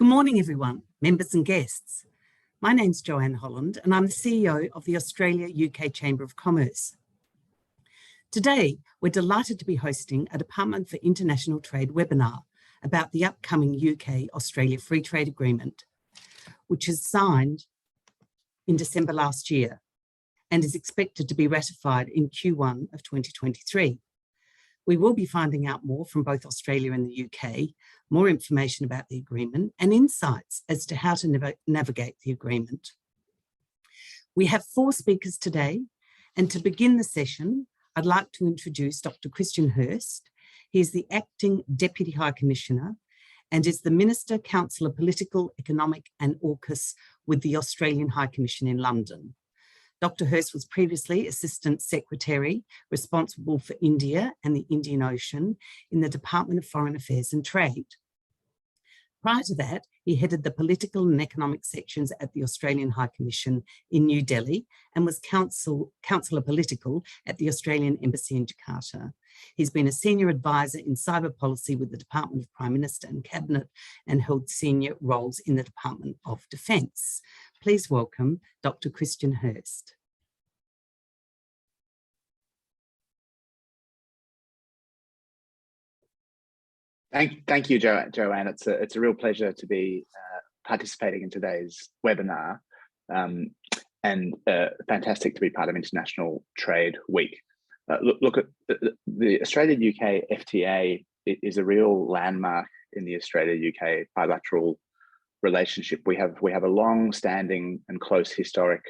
Good morning, everyone, members and guests. My name's Joanne Holland, and I'm the CEO of the Australia UK Chamber of Commerce. Today, we're delighted to be hosting a Department for International Trade webinar about the upcoming UK-Australia Free Trade Agreement, which is signed in December last year and is expected to be ratified in Q1 of 2023. We will be finding out more from both Australia and the UK, more information about the agreement and insights as to how to navigate the agreement. We have 4 speakers today, and to begin the session, I'd like to introduce Dr. Christian Hirst. He is the Acting Deputy High Commissioner and is the Minister, Counsellor, Political, Economic and AUKUS with the Australian High Commission in London. Dr. Hirst was previously Assistant Secretary responsible for India and the Indian Ocean in the Department of Foreign Affairs and Trade. Prior to that, he headed the political and economic sections at the Australian High Commission in New Delhi and was Counsellor Political at the Australian Embassy in Jakarta. He's been a senior advisor in cyber policy with the Department of Prime Minister and Cabinet and held senior roles in the Department of Defence. Please welcome Dr. Christian Hirst. Thank you, Joanne. It's a real pleasure to be participating in today's webinar, and fantastic to be part of International Trade Week. Look at the Australian UK FTA is a real landmark in the Australia-UK bilateral relationship. We have a long-standing and close historic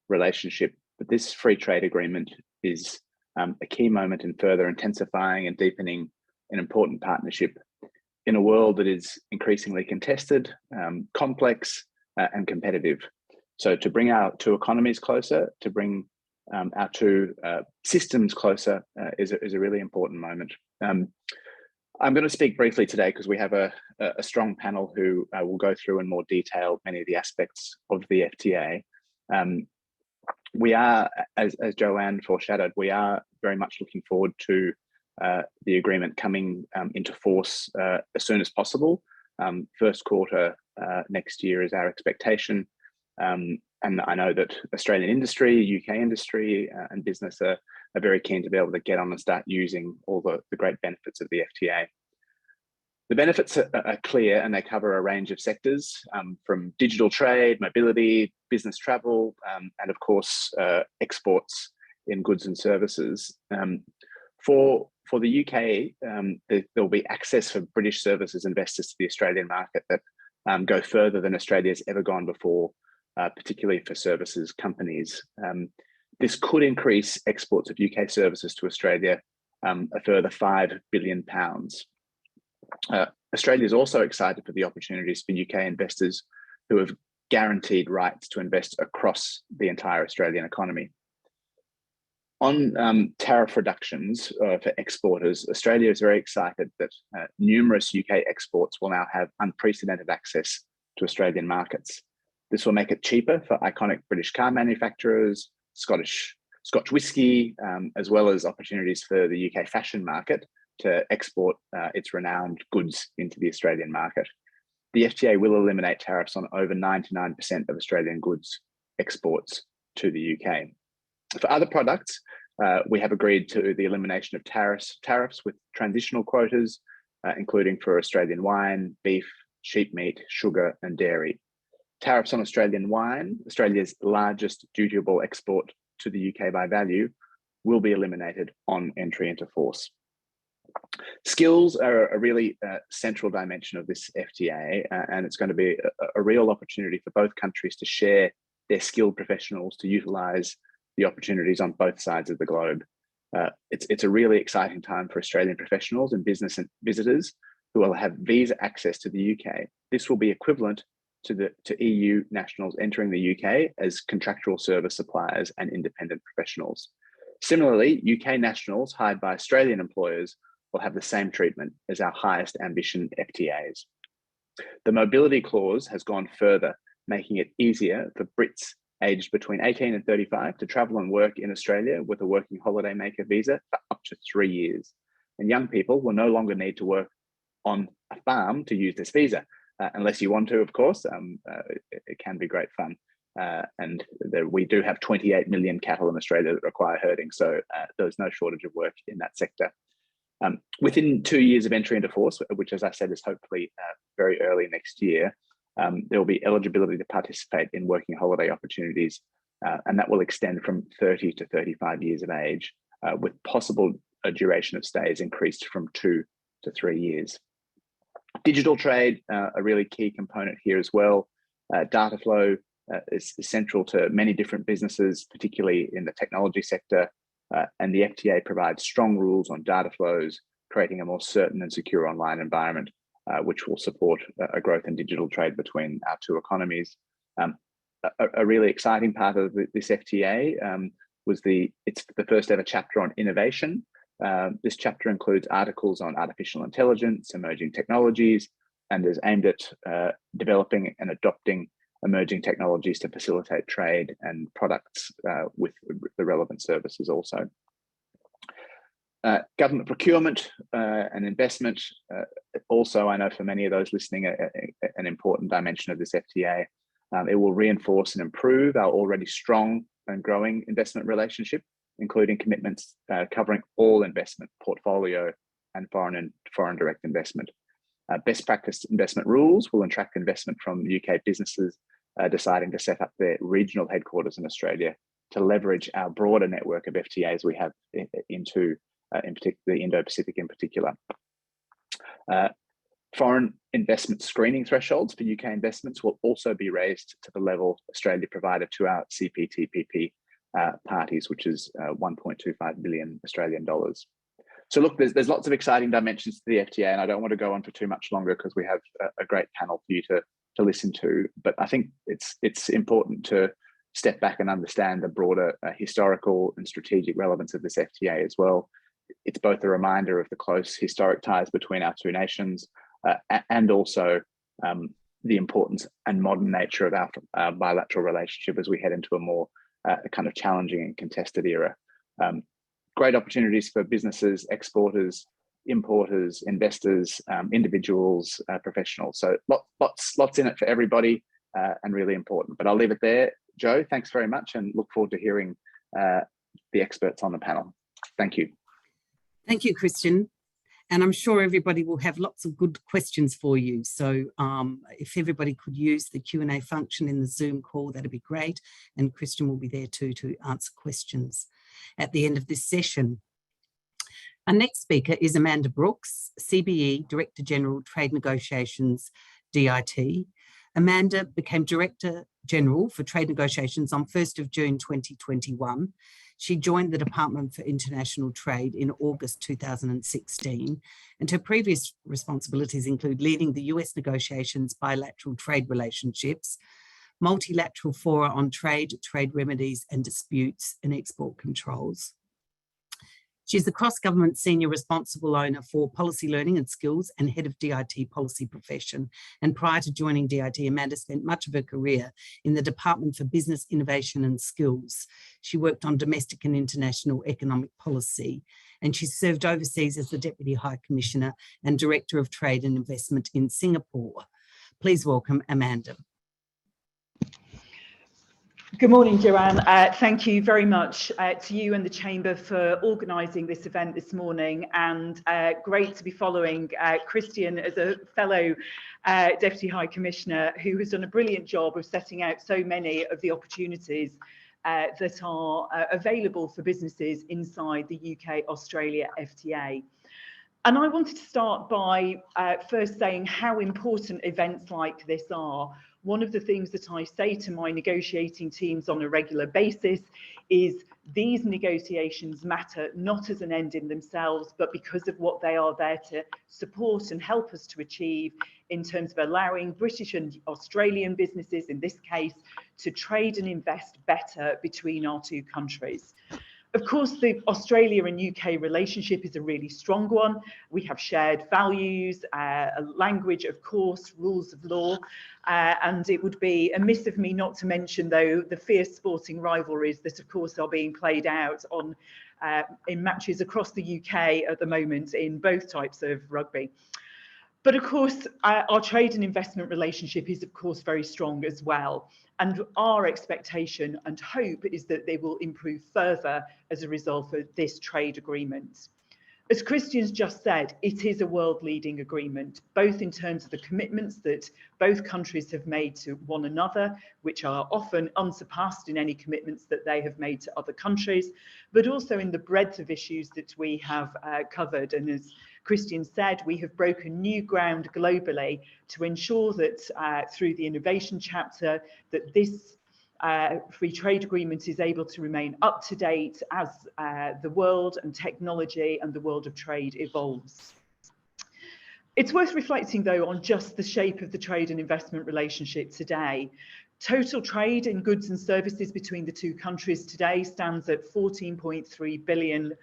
relationship, but this free trade agreement is a key moment in further intensifying and deepening an important partnership in a world that is increasingly contested, complex, and competitive. So to bring our 2 economies closer, to bring our 2 systems closer is a really important moment. I'm going to speak briefly today because we have a strong panel who will go through in more detail many of the aspects of the FTA. We are, as Joanne foreshadowed, we are very much looking forward to the agreement coming into force as soon as possible. First quarter next year is our expectation. And I know that Australian industry, UK industry and business are very keen to be able to get on and start using all the great benefits of the FTA. The benefits are clear and they cover a range of sectors from digital trade, mobility, business travel, and of course, exports in goods and services. For the UK, there will be access for British services investors to the Australian market that go further than Australia's ever gone before, particularly for services companies. This could increase exports of UK services to Australia a further £5 billion. Australia is also excited for the opportunities for UK investors who have guaranteed rights to invest across the entire Australian economy. On tariff reductions for exporters, Australia is very excited that numerous UK exports will now have unprecedented access to Australian markets. This will make it cheaper for iconic British car manufacturers, Scotch whisky, as well as opportunities for the UK fashion market to export its renowned goods into the Australian market. The FTA will eliminate tariffs on over 99% of Australian goods exports to the UK. For other products, we have agreed to the elimination of tariffs with transitional quotas, including for Australian wine, beef, sheep meat, sugar, and dairy. Tariffs on Australian wine, Australia's largest dutiable export to the UK by value, will be eliminated on entry into force. Skills are a really central dimension of this FTA, and it's going to be a real opportunity for both countries to share their skilled professionals to utilise the opportunities on both sides of the globe. It's a really exciting time for Australian professionals and business and visitors who will have visa access to the UK. This will be equivalent to EU nationals entering the UK as contractual service suppliers and independent professionals. Similarly, UK nationals hired by Australian employers will have the same treatment as our highest ambition FTAs. The mobility clause has gone further, making it easier for Brits aged between 18 and 35 to travel and work in Australia with a working holiday maker visa for up to 3 years. And young people will no longer need to work on a farm to use this visa. unless you want to, of course. It can be great fun. We do have 28 million cattle in Australia that require herding, so there's no shortage of work in that sector. Within 2 years of entry into force, which, as I said, is hopefully very early next year, there will be eligibility to participate in working holiday opportunities, and that will extend from 30 to 35 years of age, with possible duration of stays increased from 2 to 3 years. Digital trade, a really key component here as well. Data flow is central to many different businesses, particularly in the technology sector, and the FTA provides strong rules on data flows, creating a more certain and secure online environment, which will support a growth in digital trade between our two economies. A really exciting part of this FTA it's the first ever chapter on innovation. This chapter includes articles on artificial intelligence, emerging technologies, and is aimed at developing and adopting emerging technologies to facilitate trade and products with the relevant services also. Government procurement and investment, also, I know for many of those listening, an important dimension of this FTA. It will reinforce and improve our already strong and growing investment relationship, including commitments covering all investment, portfolio, and foreign direct investment. Best practice investment rules will attract investment from UK businesses deciding to set up their regional headquarters in Australia to leverage our broader network of FTAs we have into, in particular, the Indo-Pacific in particular. Foreign investment screening thresholds for UK investments will also be raised to the level Australia provided to our CPTPP parties, which is 1.25 billion Australian dollars. So look, there's lots of exciting dimensions to the FTA, and I don't want to go on for too much longer because we have a great panel for you to listen to. But I think it's important to step back and understand the broader historical and strategic relevance of this FTA as well. It's both a reminder of the close historic ties between our two nations, and also the importance and modern nature of our bilateral relationship as we head into a more kind of challenging and contested era. Great opportunities for businesses, exporters, importers, investors, individuals, professionals. So lots in it for everybody, and really important. But I'll leave it there. Joe, thanks very much, and look forward to hearing the experts on the panel. Thank you. Thank you, Christian. And I'm sure everybody will have lots of good questions for you. So if everybody could use the Q&A function in the Zoom call, that'd be great. And Christian will be there too to answer questions at the end of this session. Our next speaker is Amanda Brooks, CBE Director General Trade Negotiations, DIT. Amanda became Director General for Trade Negotiations on 1st of June 2021. She joined the Department for International Trade in August 2016, and her previous responsibilities include leading the US negotiations, bilateral trade relationships, multilateral fora on trade, trade remedies and disputes, and export controls. She's the cross-government senior responsible owner for policy learning and skills and head of DIT policy profession. And prior to joining DIT, Amanda spent much of her career in the Department for Business Innovation and Skills. She worked on domestic and international economic policy, and she served overseas as the Deputy High Commissioner and Director of Trade and Investment in Singapore. Please welcome Amanda. Good morning, Joanne. Thank you very much to you and the Chamber for organising this event this morning, and great to be following Christian as a fellow Deputy High Commissioner who has done a brilliant job of setting out so many of the opportunities that are available for businesses inside the UK-Australia FTA. And I wanted to start by first saying how important events like this are. One of the things that I say to my negotiating teams on a regular basis is these negotiations matter not as an end in themselves, but because of what they are there to support and help us to achieve in terms of allowing British and Australian businesses, in this case, to trade and invest better between our two countries. Of course, the Australia and UK relationship is a really strong one. We have shared values, a language, of course, rules of law, and it would be amiss of me not to mention, though, the fierce sporting rivalries that, of course, are being played out on in matches across the UK at the moment in both types of rugby. But of course, our trade and investment relationship is of course very strong as well. And our expectation and hope is that they will improve further as a result of this trade agreement. As Christian's just said, it is a world-leading agreement, both in terms of the commitments that both countries have made to one another, which are often unsurpassed in any commitments that they have made to other countries, but also in the breadth of issues that we have covered. And as Christian said, we have broken new ground globally to ensure that through the innovation chapter, that this free trade agreement is able to remain up to date as the world and technology and the world of trade evolves. It's worth reflecting though on just the shape of the trade and investment relationship today. Total trade in goods and services between the two countries today stands at £14.3 billion.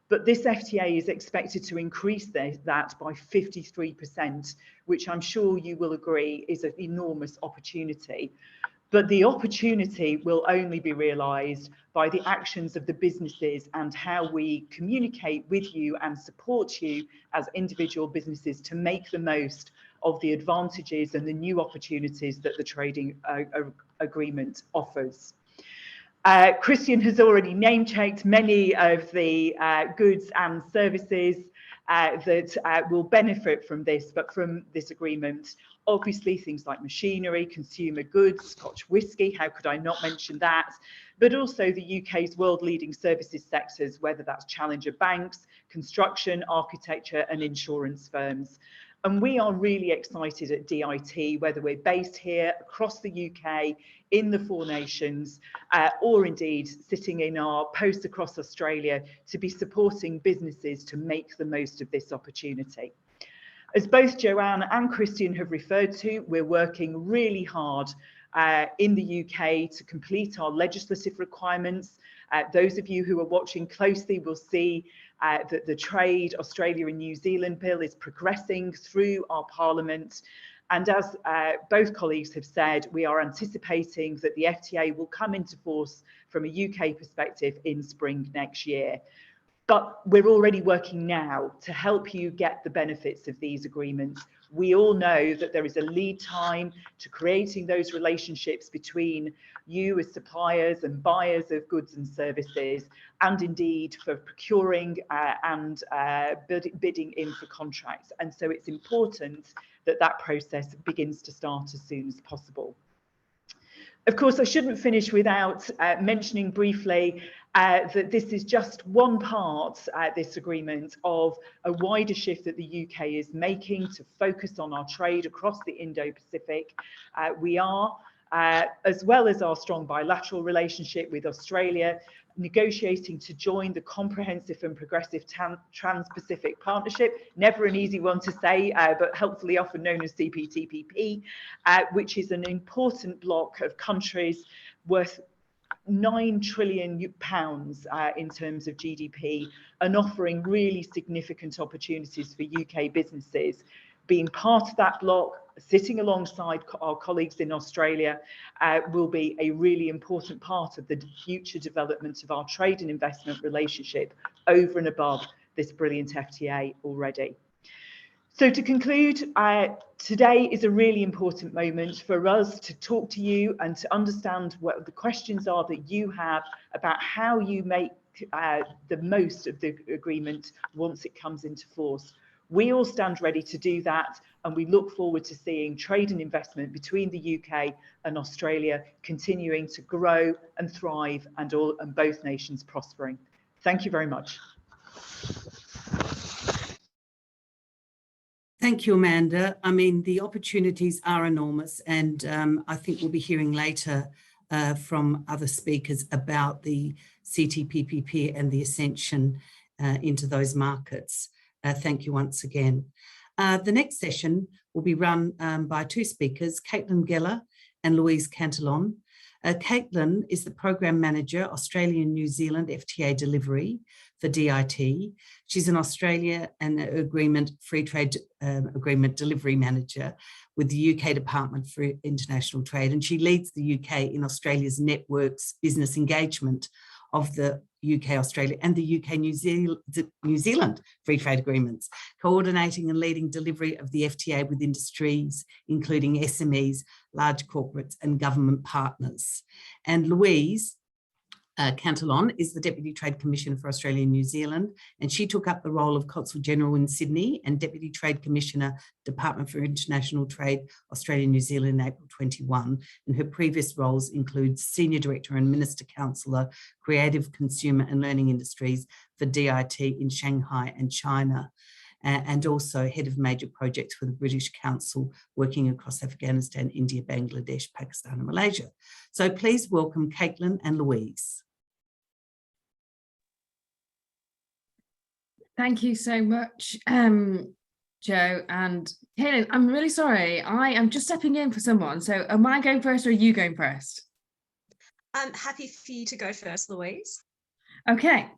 But this FTA is expected to increase that by 53%, which I'm sure you will agree is an enormous opportunity. But the opportunity will only be realised by the actions of the businesses and how we communicate with you and support you as individual businesses to make the most of the advantages and the new opportunities that the trading agreement offers. Christian has already name-checked many of the goods and services that will benefit from this agreement. Obviously, things like machinery, consumer goods, Scotch whisky, how could I not mention that? But also the UK's world-leading services sectors, whether that's challenger banks, construction, architecture and insurance firms. And we are really excited at DIT, whether we're based here across the UK, in the Four Nations, or indeed sitting in our posts across Australia, to be supporting businesses to make the most of this opportunity. As both Joanne and Christian have referred to, we're working really hard in the UK to complete our legislative requirements. Those of you who are watching closely will see that the Trade Australia and New Zealand bill is progressing through our Parliament. And as both colleagues have said, we are anticipating that the FTA will come into force from a UK perspective in spring next year. But we're already working now to help you get the benefits of these agreements. We all know that there is a lead time to creating those relationships between you as suppliers and buyers of goods and services, and indeed for procuring and bidding in for contracts. And so it's important that that process begins to start as soon as possible. Of course, I shouldn't finish without mentioning briefly that this is just one part, this agreement, of a wider shift that the UK is making to focus on our trade across the Indo-Pacific. We are, as well as our strong bilateral relationship with Australia, negotiating to join the Comprehensive and Progressive Trans-Pacific Partnership, never an easy one to say, but helpfully often known as CPTPP, which is an important bloc of countries worth £9 trillion in terms of GDP, and offering really significant opportunities for UK businesses. Being part of that bloc, sitting alongside our colleagues in Australia, will be a really important part of the future development of our trade and investment relationship over and above this brilliant FTA already. So to conclude, today is a really important moment for us to talk to you and to understand what the questions are that you have about how you make the most of the agreement once it comes into force. We all stand ready to do that, and we look forward to seeing trade and investment between the UK and Australia continuing to grow and thrive, and both nations prospering. Thank you very much. Thank you, Amanda. I mean, the opportunities are enormous, and I think we'll be hearing later from other speakers about the CTPPP and the ascension into those markets. Thank you once again. The next session will be run by two speakers, Gheller and Louise Cantillon. Caitlin is the Program Manager, Australian New Zealand FTA Delivery for DIT. She's an Australia and Free Trade Agreement Delivery Manager with the UK Department for International Trade, and she leads the UK in Australia's networks business engagement of the UK-Australia and the UK-New Zealand free trade agreements, coordinating and leading delivery of the FTA with industries, including SMEs, large corporates and government partners. And Louise Cantillon is the Deputy Trade Commissioner for Australia and New Zealand, and she took up the role of Consul General in Sydney and Deputy Trade Commissioner, Department for International Trade, Australia and New Zealand in April 21. And her previous roles include Senior Director and Minister Councillor, Creative, Consumer and Learning Industries for DIT in Shanghai and China, and also Head of Major Projects for the British Council, working across Afghanistan, India, Bangladesh, Pakistan and Malaysia. So please welcome Caitlin and Louise. Thank you so much, Joe and Caitlin. I'm really sorry. I am just stepping in for someone. So am I going first or are you going first? I'm happy for you to go first, Louise. Okay.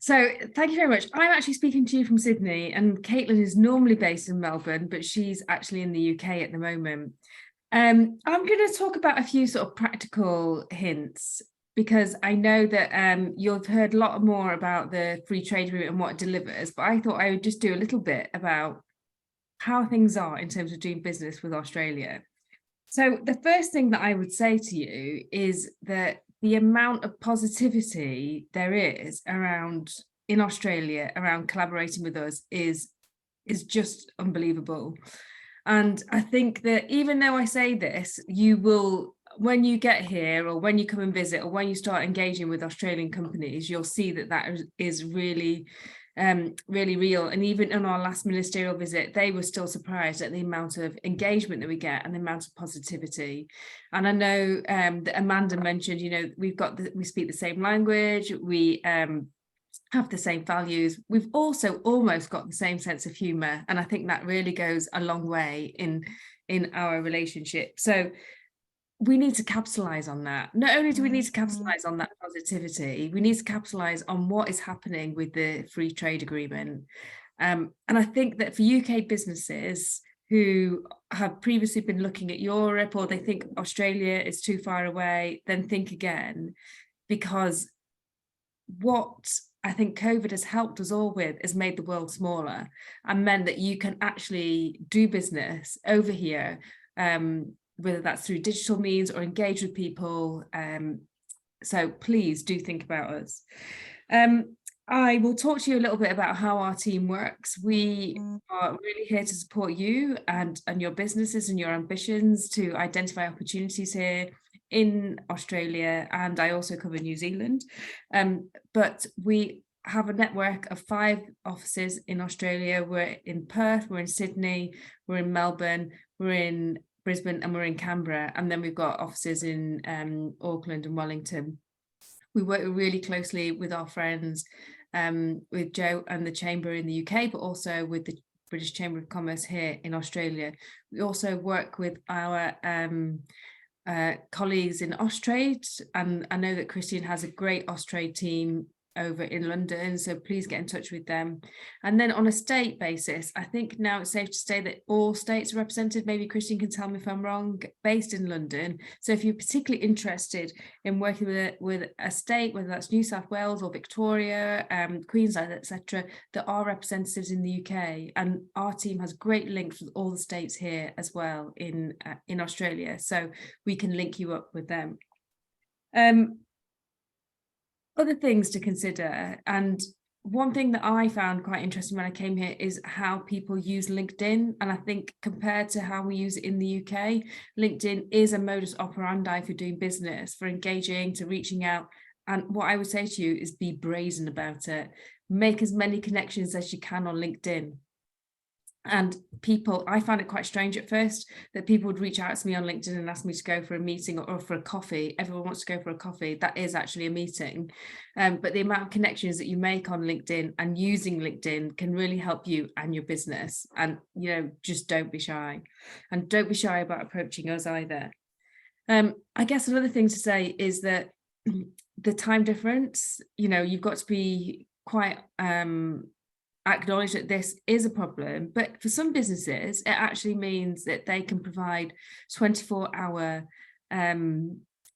So thank you very much. I'm actually speaking to you from Sydney, and Caitlin is normally based in Melbourne, but she's actually in the UK at the moment. I'm going to talk about a few sort of practical hints, because I know that you've heard a lot more about the free trade agreement and what it delivers, but I thought I would just do a little bit about how things are in terms of doing business with Australia. So the first thing that I would say to you is that the amount of positivity there is around in Australia around collaborating with us is just unbelievable. And I think that even though I say this, you will, when you get here or when you come and visit or when you start engaging with Australian companies, you'll see that that is really, really real. And even on our last ministerial visit, they were still surprised at the amount of engagement that we get and the amount of positivity. And I know that Amanda mentioned, you know, we speak the same language, we have the same values. We've also almost got the same sense of humour, and I think that really goes a long way in our relationship. So we need to capitalise on that. Not only do we need to capitalise on that positivity, we need to capitalise on what is happening with the free trade agreement. And I think that for UK businesses who have previously been looking at Europe, or they think Australia is too far away, then think again, because what I think COVID has helped us all with is made the world smaller and meant that you can actually do business over here, whether that's through digital means or engage with people. So please do think about us. I will talk to you a little bit about how our team works. We are really here to support you and your businesses and your ambitions to identify opportunities here in Australia, and I also cover New Zealand. But we have a network of 5 offices in Australia. We're in Perth, we're in Sydney, we're in Melbourne, we're in Brisbane, and we're in Canberra. And then we've got offices in Auckland and Wellington. We work really closely with our friends, with Joe and the Chamber in the UK, but also with the British Chamber of Commerce here in Australia. We also work with our colleagues in Austrade, and I know that Christian has a great Austrade team over in London, so please get in touch with them. And then on a state basis, I think now it's safe to say that all states are represented. Maybe Christian can tell me if I'm wrong, based in London. So if you're particularly interested in working with a state, whether that's New South Wales or Victoria, Queensland, etc., there are representatives in the UK, and our team has great links with all the states here as well in Australia, so we can link you up with them. Other things to consider, and one thing that I found quite interesting when I came here is how people use LinkedIn. And I think compared to how we use it in the UK, LinkedIn is a modus operandi for doing business, for engaging, to reaching out. And what I would say to you is be brazen about it. Make as many connections as you can on LinkedIn. And people, I found it quite strange at first that people would reach out to me on LinkedIn and ask me to go for a meeting or for a coffee. Everyone wants to go for a coffee. That is actually a meeting. But the amount of connections that you make on LinkedIn and using LinkedIn can really help you and your business. And, you know, just don't be shy. And don't be shy about approaching us either. I guess another thing to say is that the time difference, you know, you've got to be quite acknowledge that this is a problem, but for some businesses it actually means that they can provide 24-hour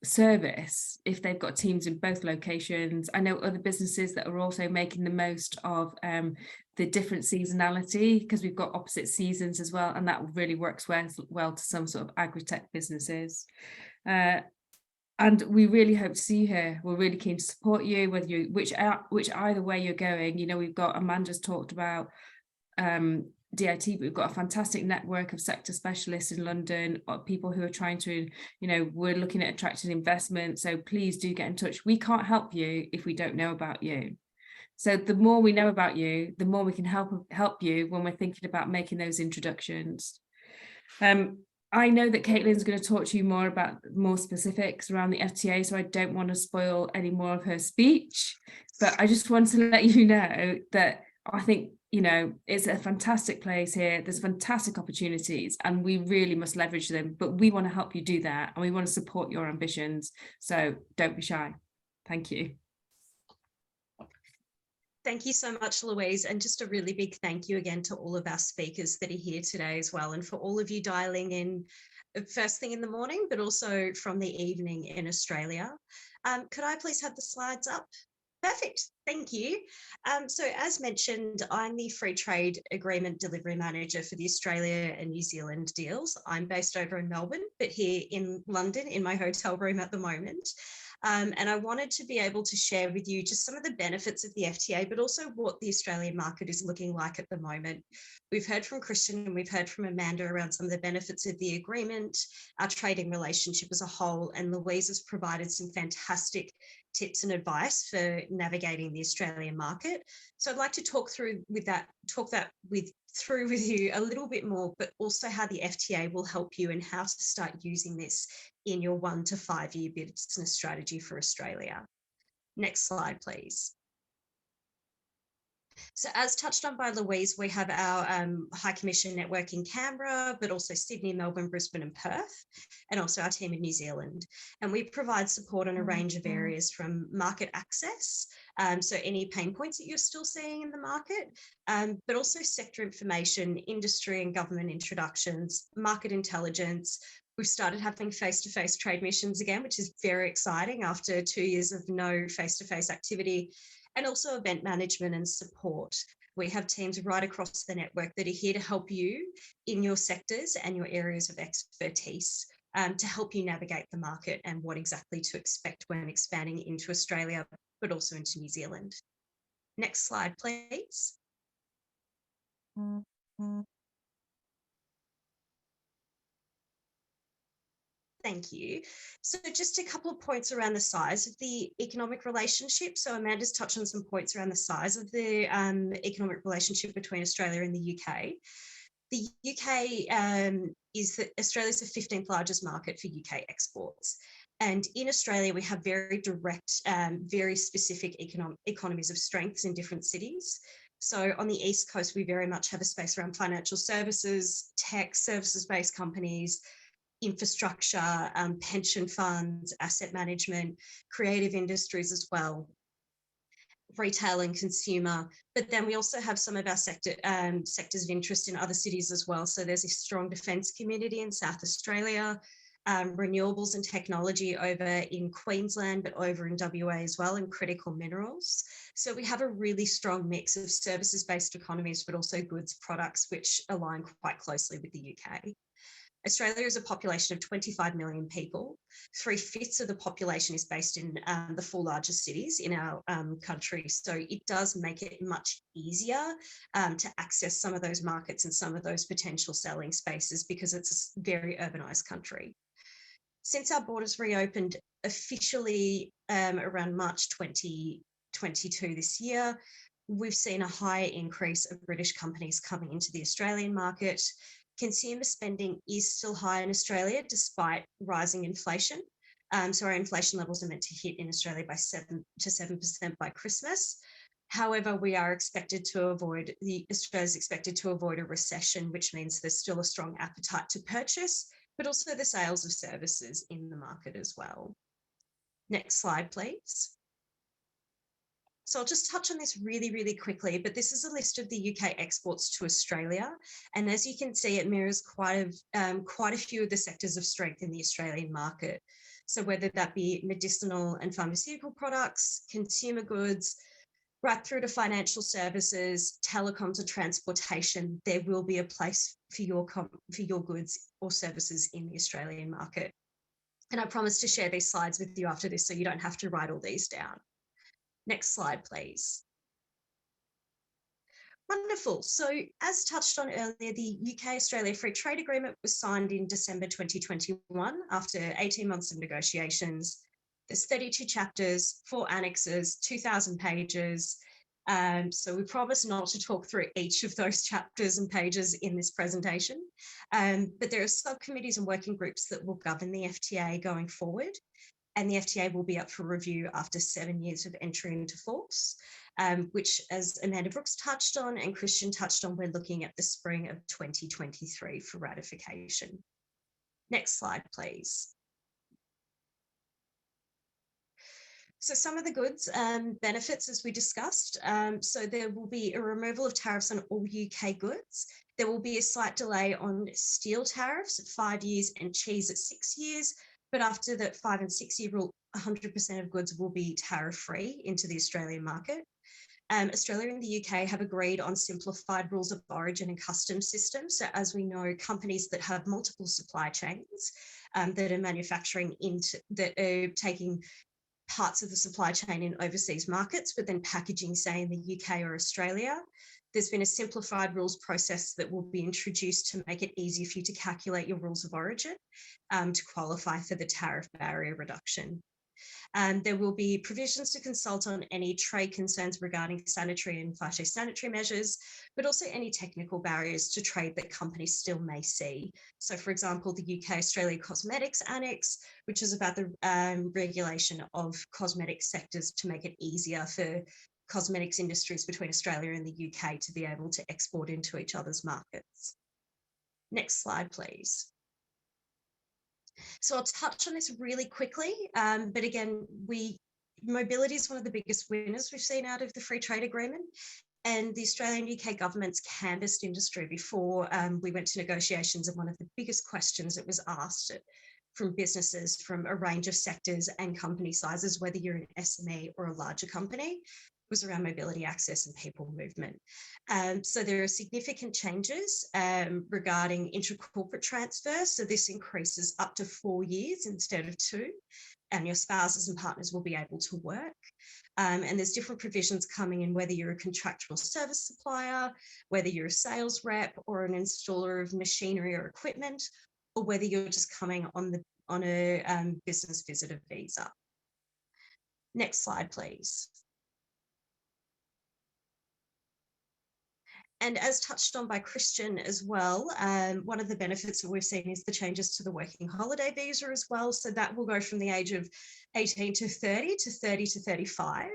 service if they've got teams in both locations. I know other businesses that are also making the most of the different seasonality, because we've got opposite seasons as well, and that really works well to some sort of agri-tech businesses. And we really hope to see you here. We're really keen to support you, whether you which either way you're going. You know, we've got, Amanda's talked about DIT, but we've got a fantastic network of sector specialists in London, people who are trying to, you know, we're looking at attracting investment. So please do get in touch. We can't help you if we don't know about you. So the more we know about you, the more we can help you when we're thinking about making those introductions. I know that Caitlin's going to talk to you more about more specifics around the FTA, so I don't want to spoil any more of her speech, but I just want to let you know that I think, you know, it's a fantastic place here. There's fantastic opportunities and we really must leverage them, but we want to help you do that and we want to support your ambitions. So don't be shy. Thank you. Thank you so much, Louise. And just a really big thank you again to all of our speakers that are here today as well. And for all of you dialing in first thing in the morning, but also from the evening in Australia. Could I please have the slides up? Perfect, thank you. So as mentioned, I'm the Free Trade Agreement Delivery Manager for the Australia and New Zealand deals. I'm based over in Melbourne, but here in London in my hotel room at the moment. And I wanted to be able to share with you just some of the benefits of the FTA, but also what the Australian market is looking like at the moment. We've heard from Christian and we've heard from Amanda around some of the benefits of the agreement, our trading relationship as a whole, and Louise has provided some fantastic tips and advice for navigating the Australian market. So I'd like to talk through with you a little bit more, but also how the FTA will help you and how to start using this in your 1 to 5 year business strategy for Australia. Next slide, please. So as touched on by Louise, we have our High Commission network in Canberra, but also Sydney, Melbourne, Brisbane and Perth, and also our team in New Zealand. And we provide support on a range of areas from market access, so any pain points that you're still seeing in the market, but also sector information, industry and government introductions, market intelligence. We've started having face-to-face trade missions again, which is very exciting after 2 years of no face-to-face activity. And also event management and support. We have teams right across the network that are here to help you in your sectors and your areas of expertise to help you navigate the market and what exactly to expect when expanding into Australia, but also into New Zealand. Next slide, please. Thank you. So just a couple of points around the size of the economic relationship. So Amanda's touched on some points around the size of the economic relationship between Australia and the UK. The UK Australia's the 15th largest market for UK exports. And in Australia, we have very direct, very specific economies of strengths in different cities. So on the East Coast, we very much have a space around financial services, tech, services-based companies, infrastructure, pension funds, asset management, creative industries as well, retail and consumer. But then we also have some of our sectors of interest in other cities as well. So there's a strong defence community in South Australia, renewables and technology over in Queensland, but over in WA as well, and critical minerals. So we have a really strong mix of services-based economies, but also goods products, which align quite closely with the UK. Australia is a population of 25 million people. 3/5 of the population is based in the 4 largest cities in our country. So it does make it much easier to access some of those markets and some of those potential selling spaces because it's a very urbanised country. Since our borders reopened officially around March 2022 this year, we've seen a higher increase of British companies coming into the Australian market. Consumer spending is still high in Australia despite rising inflation. So our inflation levels are meant to hit in Australia by 7% by Christmas. However, Australia's expected to avoid a recession, which means there's still a strong appetite to purchase, but also the sales of services in the market as well. Next slide, please. So I'll just touch on this really, really quickly, but this is a list of the UK exports to Australia. And as you can see, it mirrors quite a few of the sectors of strength in the Australian market. So whether that be medicinal and pharmaceutical products, consumer goods, right through to financial services, telecoms or transportation, there will be a place for your goods or services in the Australian market. And I promise to share these slides with you after this so you don't have to write all these down. Next slide, please. Wonderful. So as touched on earlier, the UK-Australia Free Trade Agreement was signed in December 2021 after 18 months of negotiations. There's 32 chapters, 4 annexes, 2,000 pages. So we promise not to talk through each of those chapters and pages in this presentation. But there are subcommittees and working groups that will govern the FTA going forward. And the FTA will be up for review after 7 years of entry into force, which, as Amanda Brooks touched on and Christian touched on, we're looking at the spring of 2023 for ratification. Next slide, please. So some of the goods benefits, as we discussed, so there will be a removal of tariffs on all UK goods. There will be a slight delay on steel tariffs at 5 years and cheese at 6 years. But after that 5 and 6 year rule, 100% of goods will be tariff-free into the Australian market. Australia and the UK have agreed on simplified rules of origin and customs systems. So as we know, companies that have multiple supply chains that are manufacturing that are taking parts of the supply chain in overseas markets, but then packaging, say, in the UK or Australia. There's been a simplified rules process that will be introduced to make it easier for you to calculate your rules of origin to qualify for the tariff barrier reduction. There will be provisions to consult on any trade concerns regarding sanitary and phytosanitary measures, but also any technical barriers to trade that companies still may see. So, for example, the UK-Australia Cosmetics Annex, which is about the regulation of cosmetic sectors to make it easier for cosmetics industries between Australia and the UK to be able to export into each other's markets. Next slide, please. So I'll touch on this really quickly, but again, mobility is one of the biggest winners we've seen out of the free trade agreement, and the Australian UK government's canvassed industry before we went to negotiations, and one of the biggest questions that was asked from businesses from a range of sectors and company sizes, whether you're an SME or a larger company, was around mobility, access and people movement. So there are significant changes regarding intra-corporate transfer. So this increases up to 4 years instead of 2, and your spouses and partners will be able to work. And there's different provisions coming in, whether you're a contractual service supplier, whether you're a sales rep or an installer of machinery or equipment, or whether you're just coming on a business visitor visa. Next slide, please. And as touched on by Christian as well, one of the benefits that we've seen is the changes to the working holiday visa as well. So that will go from the age of 18 to 30 to 30 to 35.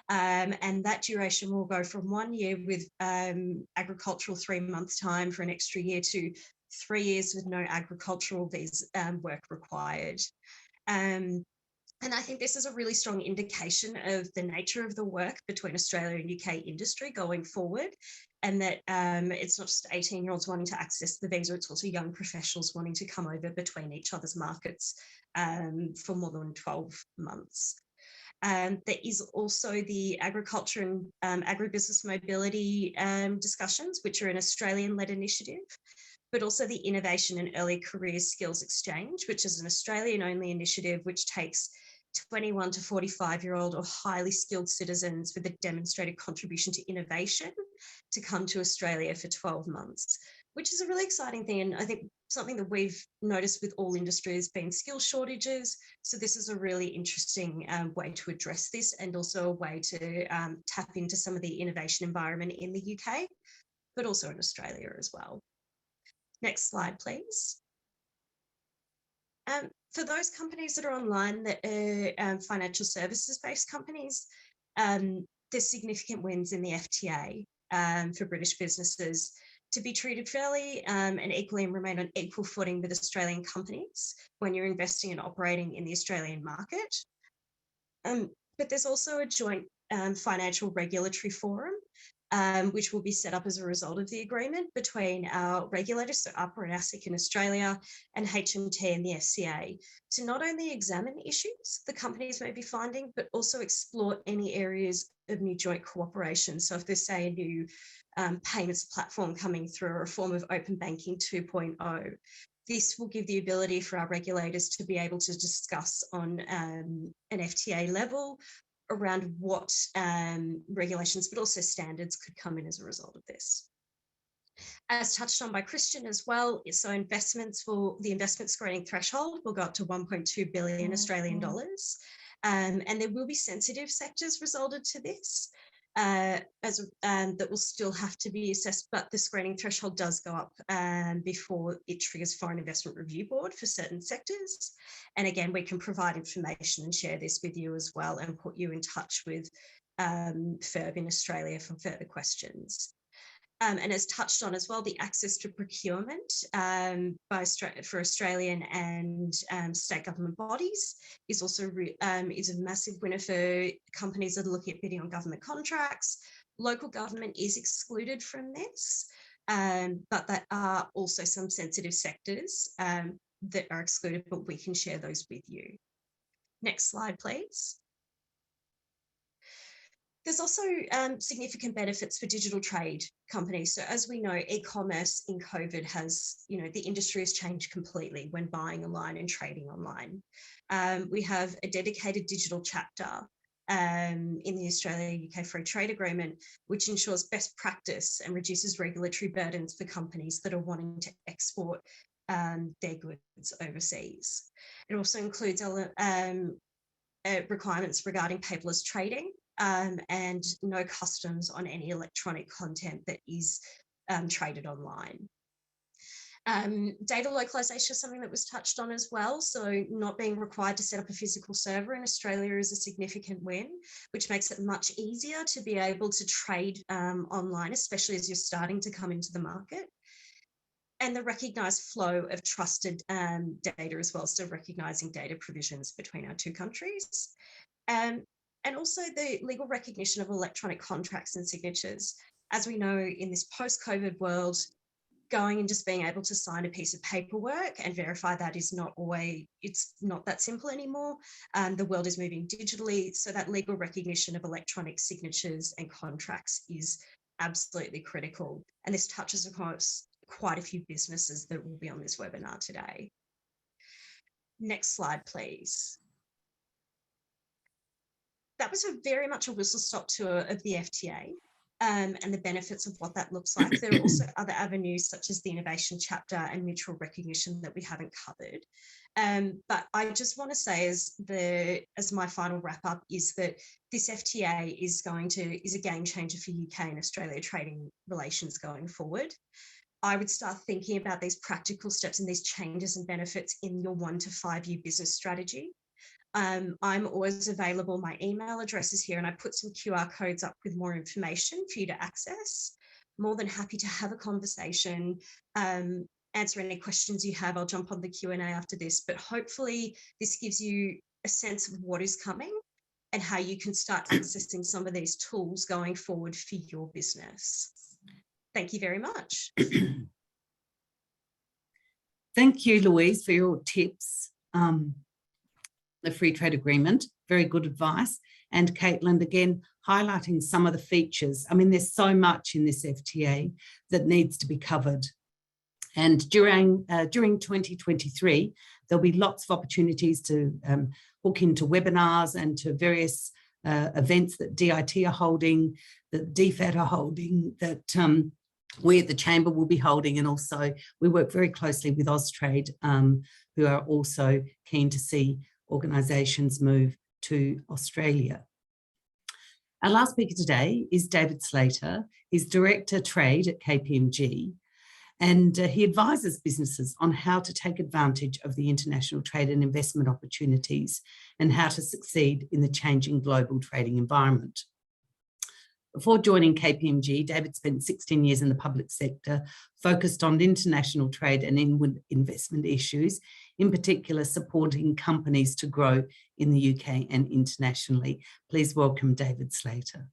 And that duration will go from 1 year with agricultural 3 months time for an extra year to 3 years with no agricultural visa work required. And I think this is a really strong indication of the nature of the work between Australia and UK industry going forward, and that it's not just 18-year-olds wanting to access the visa, it's also young professionals wanting to come over between each other's markets for more than 12 months. There is also the agriculture and agribusiness mobility discussions, which are an Australian-led initiative, but also the Innovation and Early Career Skills Exchange, which is an Australian-only initiative which takes 21 to 45-year-old or highly skilled citizens with a demonstrated contribution to innovation to come to Australia for 12 months, which is a really exciting thing. And I think something that we've noticed with all industries being skill shortages. So this is a really interesting way to address this, and also a way to tap into some of the innovation environment in the UK, but also in Australia as well. Next slide, please. For those companies that are online that are financial services-based companies, there's significant wins in the FTA for British businesses to be treated fairly and equally and remain on equal footing with Australian companies when you're investing and operating in the Australian market. But there's also a joint financial regulatory forum which will be set up as a result of the agreement between our regulators, so APRA and ASIC in Australia, and HMT and the FCA, to not only examine issues the companies may be finding, but also explore any areas of new joint cooperation. So if there's, say, a new payments platform coming through, or a form of open banking 2.0, this will give the ability for our regulators to be able to discuss on an FTA level around what regulations, but also standards could come in as a result of this. As touched on by Christian as well, so investments will, the investment screening threshold will go up to 1.2 billion Australian dollars. And there will be sensitive sectors resulted to this, that will still have to be assessed, but the screening threshold does go up before it triggers Foreign Investment Review Board for certain sectors. And again, we can provide information and share this with you as well, and put you in touch with FIRB in Australia for further questions. And as touched on as well, the access to procurement for Australian and state government bodies is also is a massive winner for companies that are looking at bidding on government contracts. Local government is excluded from this, but there are also some sensitive sectors that are excluded, but we can share those with you. Next slide, please. There's also significant benefits for digital trade companies. So as we know, e-commerce in COVID has, the industry has changed completely when buying online and trading online. We have a dedicated digital chapter in the Australia-UK Free Trade Agreement, which ensures best practice and reduces regulatory burdens for companies that are wanting to export their goods overseas. It also includes requirements regarding paperless trading, and no customs on any electronic content that is traded online. Data localization is something that was touched on as well. So not being required to set up a physical server in Australia is a significant win, which makes it much easier to be able to trade online, especially as you're starting to come into the market. And the recognised flow of trusted data as well, so recognising data provisions between our two countries. And also the legal recognition of electronic contracts and signatures. As we know, in this post-COVID world, going and just being able to sign a piece of paperwork and verify that is not always, it's not that simple anymore. The world is moving digitally, so that legal recognition of electronic signatures and contracts is absolutely critical. And this touches upon quite a few businesses that will be on this webinar today. Next slide, please. That was very much a whistle-stop tour of the FTA and the benefits of what that looks like. There are also other avenues such as the innovation chapter and mutual recognition that we haven't covered. But I just want to say as my final wrap up is that this FTA is a game changer for UK and Australia trading relations going forward. I would start thinking about these practical steps and these changes and benefits in your 1 to 5 year business strategy. I'm always available. My email address is here, and I put some QR codes up with more information for you to access. More than happy to have a conversation, answer any questions you have. I'll jump on the Q&A after this, but hopefully this gives you a sense of what is coming and how you can start accessing some of these tools going forward for your business. Thank you very much. Thank you, Louise, for your tips. The free trade agreement, very good advice. And Caitlin, again, highlighting some of the features. I mean, there's so much in this FTA that needs to be covered. And during 2023, there'll be lots of opportunities to hook into webinars and to various events that DIT are holding, that DFAT are holding, that we at the Chamber will be holding. And also we work very closely with Austrade, who are also keen to see organisations move to Australia. Our last speaker today is David Slater. He's Director Trade at KPMG, and he advises businesses on how to take advantage of the international trade and investment opportunities and how to succeed in the changing global trading environment. Before joining KPMG, David spent 16 years in the public sector, focused on international trade and inward investment issues, in particular supporting companies to grow in the UK and internationally. Please welcome David Slater.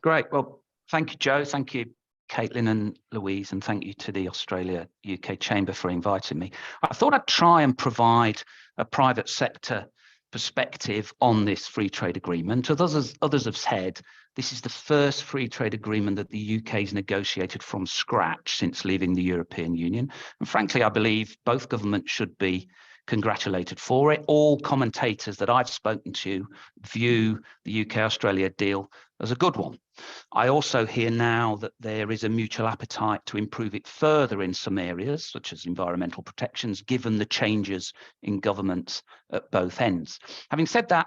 Great. Well, thank you, Joe. Thank you, Caitlin and Louise, and thank you to the Australia UK Chamber for inviting me. I thought I'd try and provide a private sector perspective on this free trade agreement. As others have said, this is the first free trade agreement that the UK has negotiated from scratch since leaving the European Union. And frankly, I believe both governments should be congratulated for it. All commentators that I've spoken to view the UK-Australia deal as a good one. I also hear now that there is a mutual appetite to improve it further in some areas, such as environmental protections, given the changes in governments at both ends. Having said that,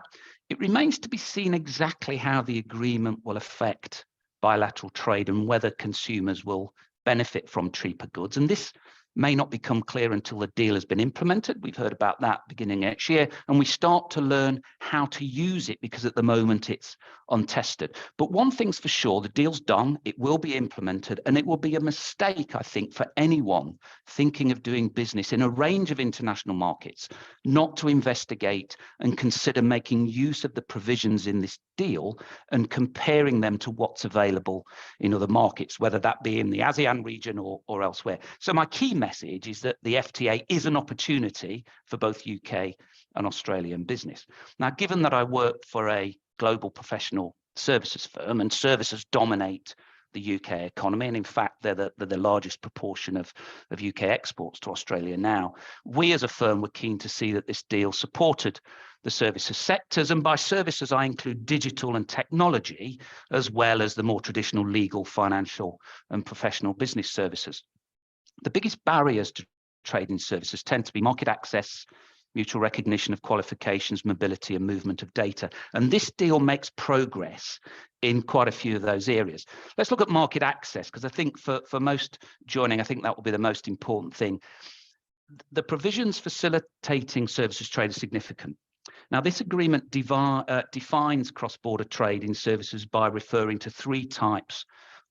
it remains to be seen exactly how the agreement will affect bilateral trade and whether consumers will benefit from cheaper goods. And this may not become clear until the deal has been implemented. We've heard about that beginning next year, and we start to learn how to use it, because at the moment it's untested. But one thing's for sure, the deal's done, it will be implemented, and it will be a mistake, I think, for anyone thinking of doing business in a range of international markets not to investigate and consider making use of the provisions in this deal and comparing them to what's available in other markets, whether that be in the ASEAN region or elsewhere. So my key message is that the FTA is an opportunity for both UK and Australian business. Now, given that I work for a global professional services firm, and services dominate the UK economy, and in fact they're the largest proportion of UK exports to Australia now, we as a firm were keen to see that this deal supported the services sectors, and by services I include digital and technology, as well as the more traditional legal, financial and professional business services. The biggest barriers to trade in services tend to be market access, mutual recognition of qualifications, mobility and movement of data. And this deal makes progress in quite a few of those areas. Let's look at market access, because I think for most joining, I think that will be the most important thing. The provisions facilitating services trade are significant. Now, this agreement defines cross-border trade in services by referring to three types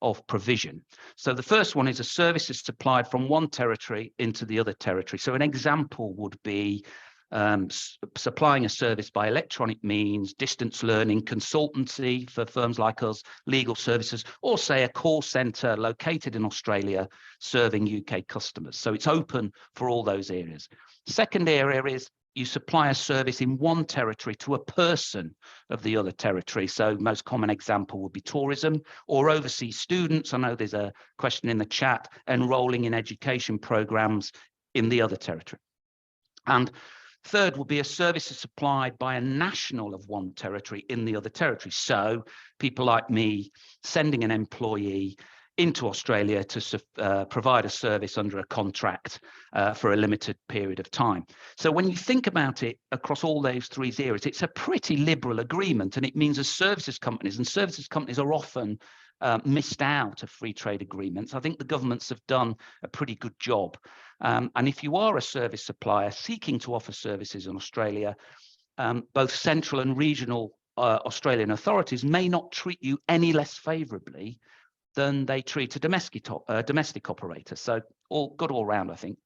of provision. So the first one is a service is supplied from one territory into the other territory. So an example would be supplying a service by electronic means, distance learning, consultancy for firms like us, legal services, or say a call center located in Australia serving UK customers. So it's open for all those areas. Second area is you supply a service in one territory to a person of the other territory. So most common example would be tourism or overseas students. I know there's a question in the chat, enrolling in education programs in the other territory. And third will be a service is supplied by a national of one territory in the other territory. So people like me sending an employee into Australia to provide a service under a contract for a limited period of time. So when you think about it across all those three areas, it's a pretty liberal agreement, and it means as services companies, and services companies are often missed out of free trade agreements. I think the governments have done a pretty good job. And if you are a service supplier seeking to offer services in Australia, both central and regional Australian authorities may not treat you any less favourably than they treat a domestic operator. So all good all round, I think.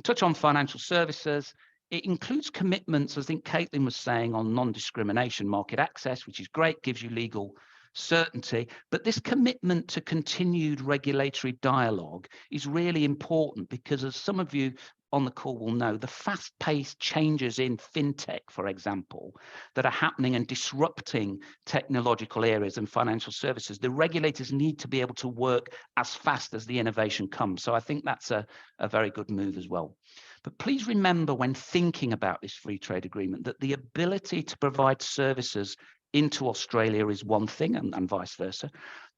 Touch on financial services. It includes commitments, as I think Caitlin was saying, on non-discrimination market access, which is great, gives you legal certainty. But this commitment to continued regulatory dialogue is really important, because as some of you on the call will know, the fast-paced changes in fintech, for example, that are happening and disrupting technological areas and financial services, the regulators need to be able to work as fast as the innovation comes. So I think that's a very good move as well. But please remember, when thinking about this free trade agreement, that the ability to provide services into Australia is one thing, and vice versa.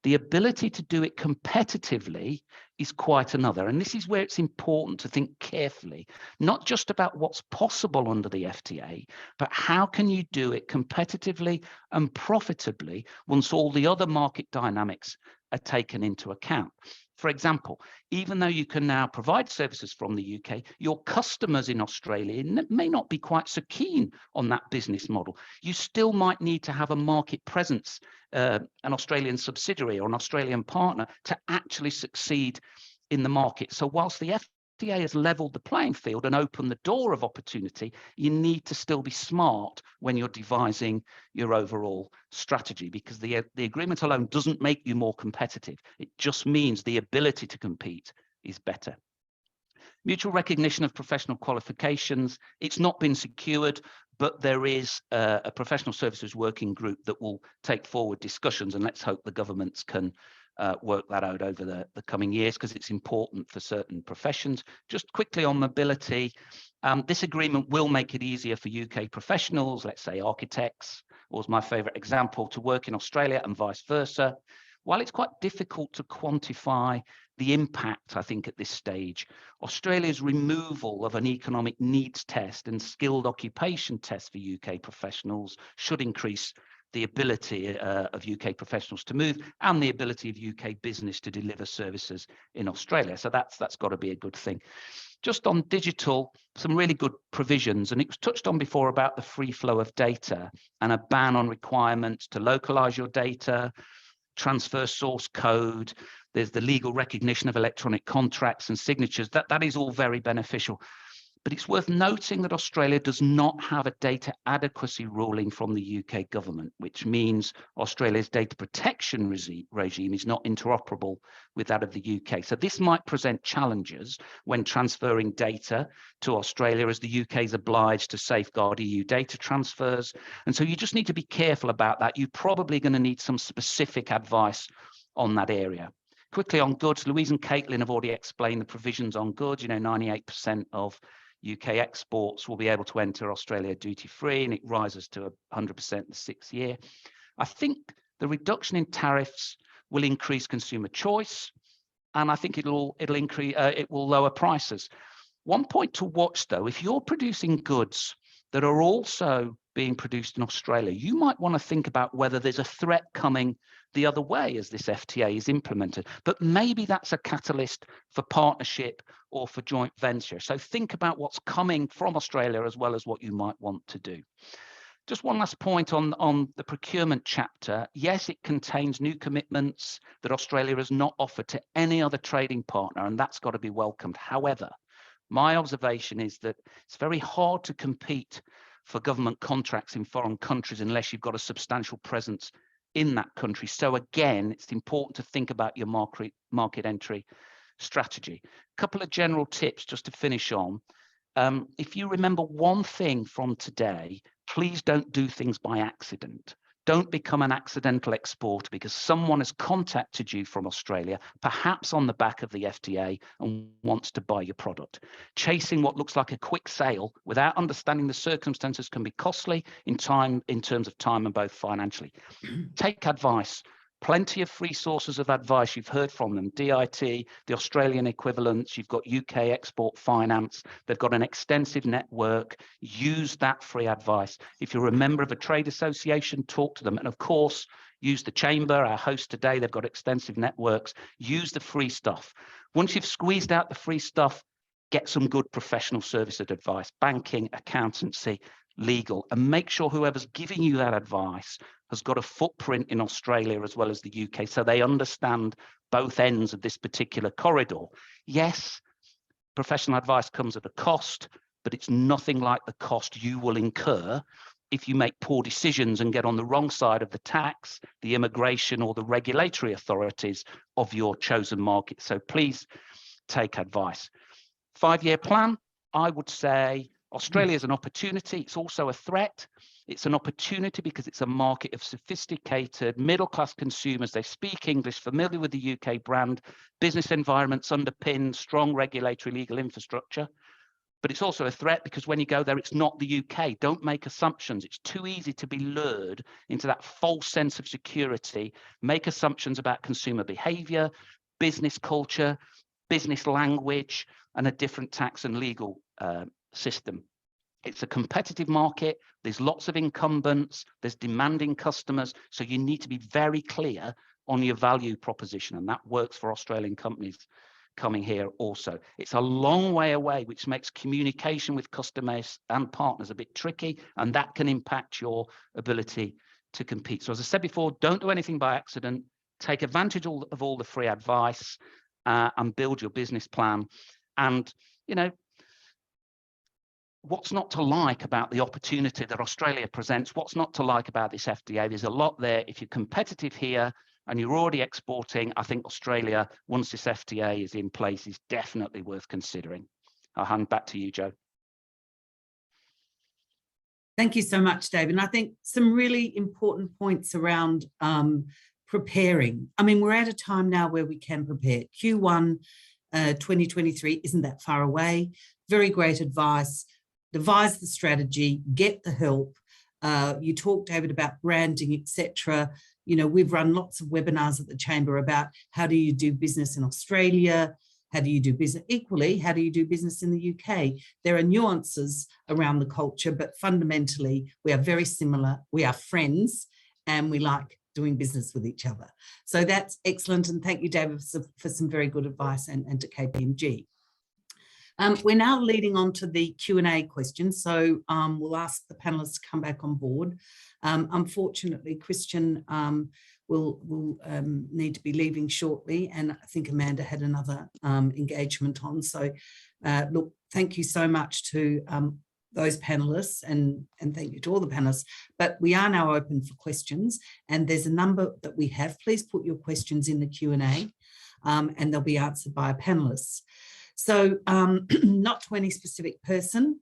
The ability to do it competitively is quite another. And this is where it's important to think carefully, not just about what's possible under the FTA, but how can you do it competitively and profitably once all the other market dynamics are taken into account. For example, even though you can now provide services from the UK, your customers in Australia may not be quite so keen on that business model. You still might need to have a market presence, an Australian subsidiary or an Australian partner to actually succeed in the market. So whilst the FTA has leveled the playing field and opened the door of opportunity, you need to still be smart when you're devising your overall strategy, because the agreement alone doesn't make you more competitive. It just means the ability to compete is better. Mutual recognition of professional qualifications, it's not been secured, but there is a professional services working group that will take forward discussions, and let's hope the governments can work that out over the coming years, because it's important for certain professions. Just quickly on mobility, this agreement will make it easier for UK professionals, let's say architects, was my favourite example, to work in Australia and vice versa. While it's quite difficult to quantify the impact, I think, at this stage, Australia's removal of an economic needs test and skilled occupation test for UK professionals should increase the ability of UK professionals to move and the ability of UK business to deliver services in Australia. So that's got to be a good thing. Just on digital, some really good provisions, and it was touched on before about the free flow of data and a ban on requirements to localize your data, transfer source code. There's the legal recognition of electronic contracts and signatures. That is all very beneficial. But it's worth noting that Australia does not have a data adequacy ruling from the UK government, which means Australia's data protection regime is not interoperable with that of the UK. So this might present challenges when transferring data to Australia, as the UK is obliged to safeguard EU data transfers. And so you just need to be careful about that. You're probably going to need some specific advice on that area. Quickly on goods, Louise and Caitlin have already explained the provisions on goods. 98% of UK exports will be able to enter Australia duty-free, and it rises to 100% the 6th year. I think the reduction in tariffs will increase consumer choice, and I think it will lower prices. One point to watch, though, if you're producing goods that are also being produced in Australia, you might want to think about whether there's a threat coming the other way as this FTA is implemented. But maybe that's a catalyst for partnership or for joint venture. So think about what's coming from Australia as well as what you might want to do. Just one last point on the procurement chapter. Yes, it contains new commitments that Australia has not offered to any other trading partner, and that's got to be welcomed. However, my observation is that it's very hard to compete for government contracts in foreign countries unless you've got a substantial presence in that country. So again, it's important to think about your market entry strategy. A couple of general tips just to finish on. If you remember one thing from today, please don't do things by accident. Don't become an accidental exporter because someone has contacted you from Australia, perhaps on the back of the FTA, and wants to buy your product. Chasing what looks like a quick sale without understanding the circumstances can be costly in terms of time and both financially. Take advice. Plenty of free sources of advice. You've heard from them. DIT, the Australian equivalents. You've got UK Export Finance. They've got an extensive network. Use that free advice. If you're a member of a trade association, talk to them. And of course, use the Chamber, our host today. They've got extensive networks. Use the free stuff. Once you've squeezed out the free stuff, get some good professional service advice, banking, accountancy, legal, and make sure whoever's giving you that advice has got a footprint in Australia as well as the UK, so they understand both ends of this particular corridor. Yes, professional advice comes at a cost, but it's nothing like the cost you will incur if you make poor decisions and get on the wrong side of the tax, the immigration, or the regulatory authorities of your chosen market. So please take advice. 5-year plan, I would say Australia is an opportunity. It's also a threat. It's an opportunity because it's a market of sophisticated middle-class consumers. They speak English, familiar with the UK brand, business environments underpinned, strong regulatory legal infrastructure. But it's also a threat because when you go there, it's not the UK. Don't make assumptions. It's too easy to be lured into that false sense of security. Make assumptions about consumer behavior, business culture, business language, and a different tax and legal system. It's a competitive market. There's lots of incumbents. There's demanding customers. So you need to be very clear on your value proposition. And that works for Australian companies coming here also. It's a long way away, which makes communication with customers and partners a bit tricky. And that can impact your ability to compete. So as I said before, don't do anything by accident. Take advantage of all the free advice and build your business plan. And, you know, what's not to like about the opportunity that Australia presents? What's not to like about this FTA? There's a lot there. If you're competitive here and you're already exporting, I think Australia, once this FTA is in place, is definitely worth considering. I'll hand back to you, Joe. Thank you so much, David. And I think some really important points around preparing. I mean, we're at a time now where we can prepare. Q1 2023 isn't that far away. Very great advice. Devise the strategy, get the help. You talked, David, about branding, etc. You know, we've run lots of webinars at the Chamber about how do you do business in Australia, how do you do business equally, how do you do business in the UK? There are nuances around the culture, but fundamentally we are very similar. We are friends and we like doing business with each other. So that's excellent. And thank you, David, for some very good advice, and to KPMG. We're now leading on to the Q&A questions. So we'll ask the panelists to come back on board. Unfortunately, Christian will need to be leaving shortly, and I think Amanda had another engagement on. So look, thank you so much to those panelists, and thank you to all the panelists. But we are now open for questions, and there's a number that we have. Please put your questions in the Q&A, and they'll be answered by our panelists. So not to any specific person,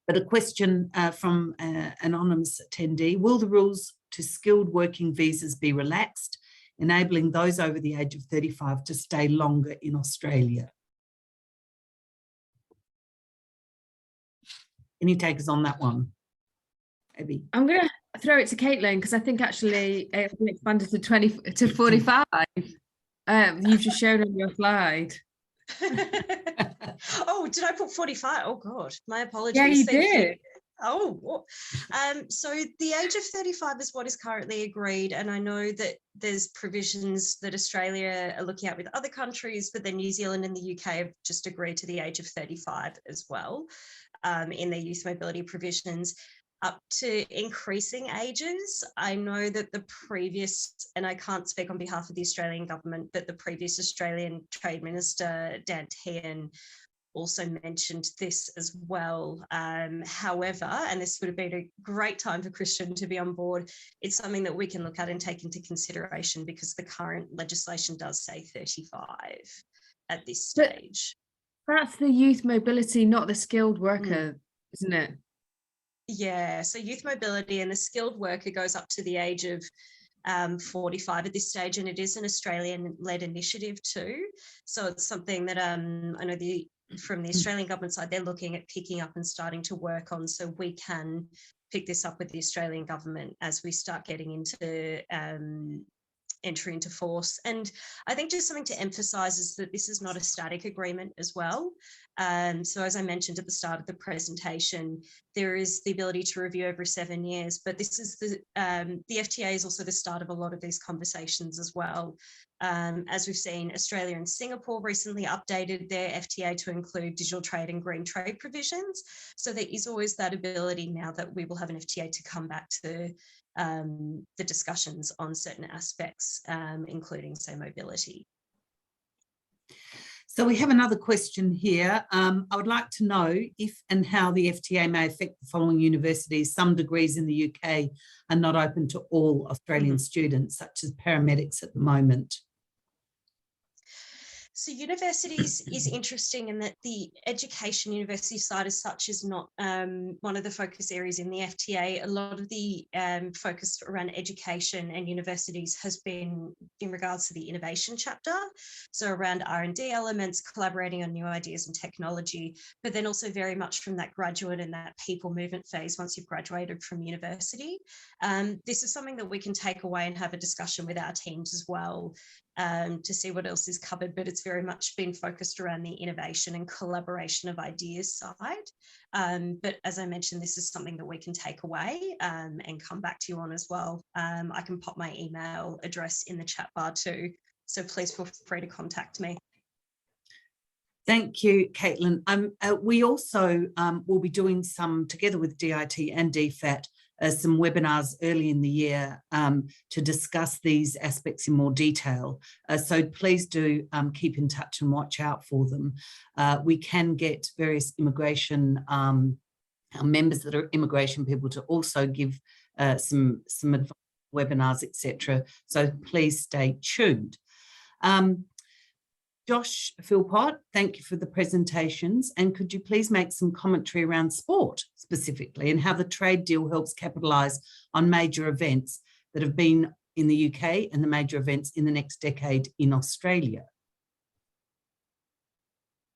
but a question from an anonymous attendee. Will the rules to skilled working visas be relaxed, enabling those over the age of 35 to stay longer in Australia? Any takers on that one? Abby? I'm going to throw it to Caitlin, because I think actually it's been expanded to 45. You've just shown on your slide. Oh, did I put 45? Oh God, my apologies. Yeah, you did. Oh, so the age of 35 is what is currently agreed, and I know that there's provisions that Australia are looking at with other countries, but then New Zealand and the UK have just agreed to the age of 35 as well in their youth mobility provisions. Up to increasing ages. I know that the previous, and I can't speak on behalf of the Australian government, but the previous Australian Trade Minister, Cantillon, also mentioned this as well. However, and this would have been a great time for Christian to be on board, it's something that we can look at and take into consideration, because the current legislation does say 35 at this stage. But that's the youth mobility, not the skilled worker, isn't it? Yeah, so youth mobility and the skilled worker goes up to the age of 45 at this stage, and it is an Australian-led initiative too. So it's something that I know from the Australian government side, they're looking at picking up and starting to work on, so we can pick this up with the Australian government as we start getting into entry into force. And I think just something to emphasise is that this is not a static agreement as well. So as I mentioned at the start of the presentation, there is the ability to review every 7 years, but this is the FTA is also the start of a lot of these conversations as well. As we've seen, Australia and Singapore recently updated their FTA to include digital trade and green trade provisions. So there is always that ability now that we will have an FTA to come back to the discussions on certain aspects, including, say, mobility. So we have another question here. I would like to know if and how the FTA may affect the following universities. Some degrees in the UK are not open to all Australian students, such as paramedics at the moment. So universities is interesting in that the education university side as such is not one of the focus areas in the FTA. A lot of the focus around education and universities has been in regards to the innovation chapter. So around R&D elements, collaborating on new ideas and technology, but then also very much from that graduate and that people movement phase once you've graduated from university. This is something that we can take away and have a discussion with our teams as well, to see what else is covered, but it's very much been focused around the innovation and collaboration of ideas side. But as I mentioned, this is something that we can take away and come back to you on as well. I can pop my email address in the chat bar too, so please feel free to contact me. Thank you, Caitlin. We also will be doing some, together with DIT and DFAT, some webinars early in the year to discuss these aspects in more detail. So please do keep in touch and watch out for them. We can get various immigration members that are immigration people to also give some advice, webinars, etc. So please stay tuned. Josh Philpott, thank you for the presentations. And could you please make some commentary around sport specifically and how the trade deal helps capitalise on major events that have been in the UK and the major events in the next decade in Australia?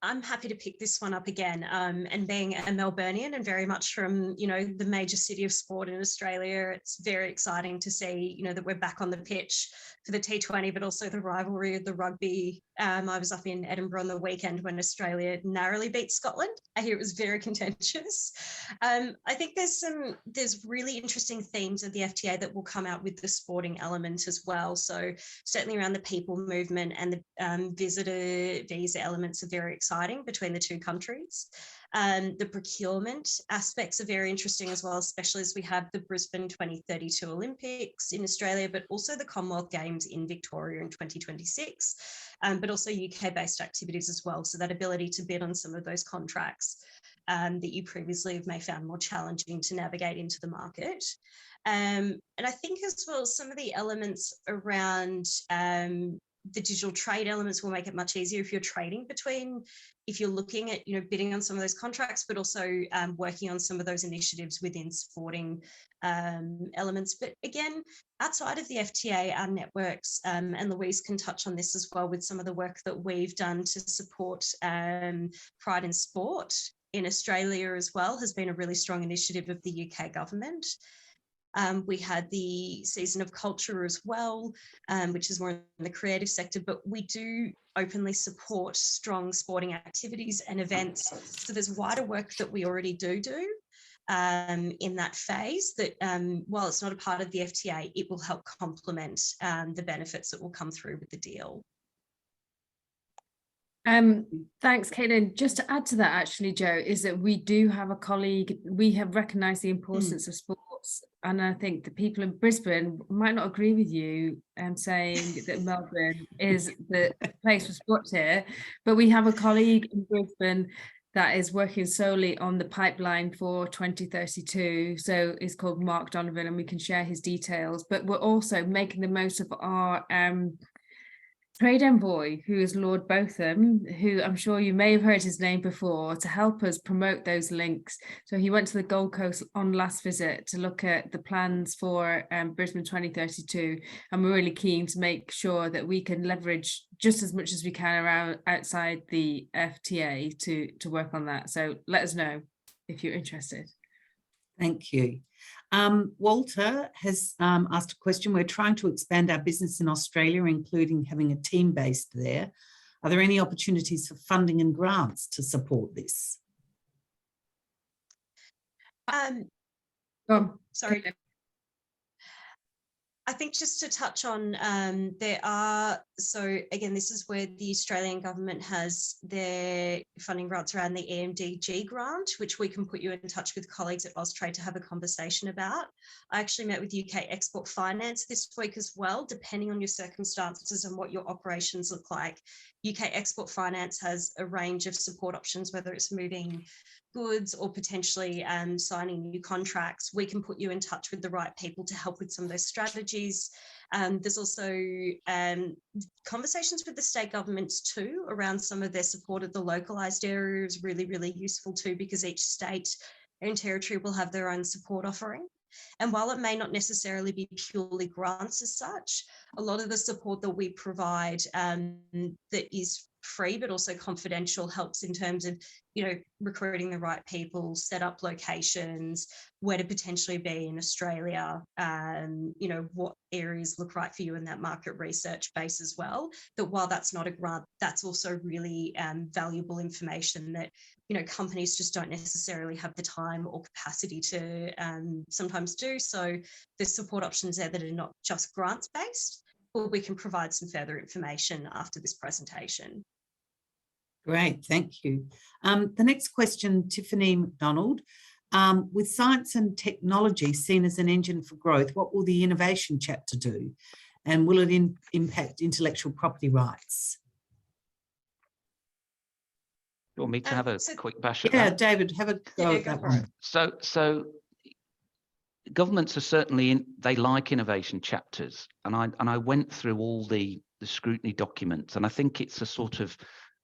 I'm happy to pick this one up again. And being a Melburnian and very much from, the major city of sport in Australia, it's very exciting to see, that we're back on the pitch for the T20, but also the rivalry of the rugby. I was up in Edinburgh on the weekend when Australia narrowly beat Scotland. I hear it was very contentious. I think there's really interesting themes of the FTA that will come out with the sporting element as well. So certainly around the people movement and the visitor visa elements are very exciting between the two countries. The procurement aspects are very interesting as well, especially as we have the Brisbane 2032 Olympics in Australia, but also the Commonwealth Games in Victoria in 2026, but also UK-based activities as well. So that ability to bid on some of those contracts that you previously may have found more challenging to navigate into the market. And I think as well, some of the elements around the digital trade elements will make it much easier if you're trading if you're looking at, bidding on some of those contracts, but also working on some of those initiatives within sporting elements. But again, outside of the FTA, our networks, and Louise can touch on this as well with some of the work that we've done to support Pride in Sport in Australia as well, has been a really strong initiative of the UK government. We had the Season of Culture as well, which is more in the creative sector, but we do openly support strong sporting activities and events. So there's wider work that we already do in that phase that while it's not a part of the FTA, it will help complement the benefits that will come through with the deal. Thanks, Caitlin. Just to add to that, actually, Joe, is that we do have a colleague, we have recognised the importance of sports, and I think the people in Brisbane might not agree with you saying that Melbourne is the place for sport here, but we have a colleague in Brisbane that is working solely on the pipeline for 2032. So it's called Mark Donovan, and we can share his details, but we're also making the most of our trade envoy, who is Lord Botham, who I'm sure you may have heard his name before, to help us promote those links. So he went to the Gold Coast on last visit to look at the plans for Brisbane 2032, and we're really keen to make sure that we can leverage just as much as we can around outside the FTA to work on that. So let us know if you're interested. Thank you. Walter has asked a question. We're trying to expand our business in Australia, including having a team based there. Are there any opportunities for funding and grants to support this? Sorry. I think just to touch on, so again, this is where the Australian government has their funding grants around the EMDG grant, which we can put you in touch with colleagues at Austrade to have a conversation about. I actually met with UK Export Finance this week as well, depending on your circumstances and what your operations look like. UK Export Finance has a range of support options, whether it's moving goods or potentially signing new contracts. We can put you in touch with the right people to help with some of those strategies. There's also conversations with the state governments too around some of their support of the localised areas, really, really useful too, because each state and territory will have their own support offering. And while it may not necessarily be purely grants as such, a lot of the support that we provide that is free but also confidential helps in terms of, recruiting the right people, set up locations, where to potentially be in Australia, what areas look right for you in that market research base as well. That while that's not a grant, that's also really valuable information that, companies just don't necessarily have the time or capacity to sometimes do. So there's support options there that are not just grants based, or we can provide some further information after this presentation. Great, thank you. The next question, Tiffany McDonald. With science and technology seen as an engine for growth, what will the innovation chapter do? And will it impact intellectual property rights? You want me to have a quick bash at that? Yeah, David, have a go at that one. So governments are certainly they like innovation chapters, and I went through all the scrutiny documents, and I think it's a sort of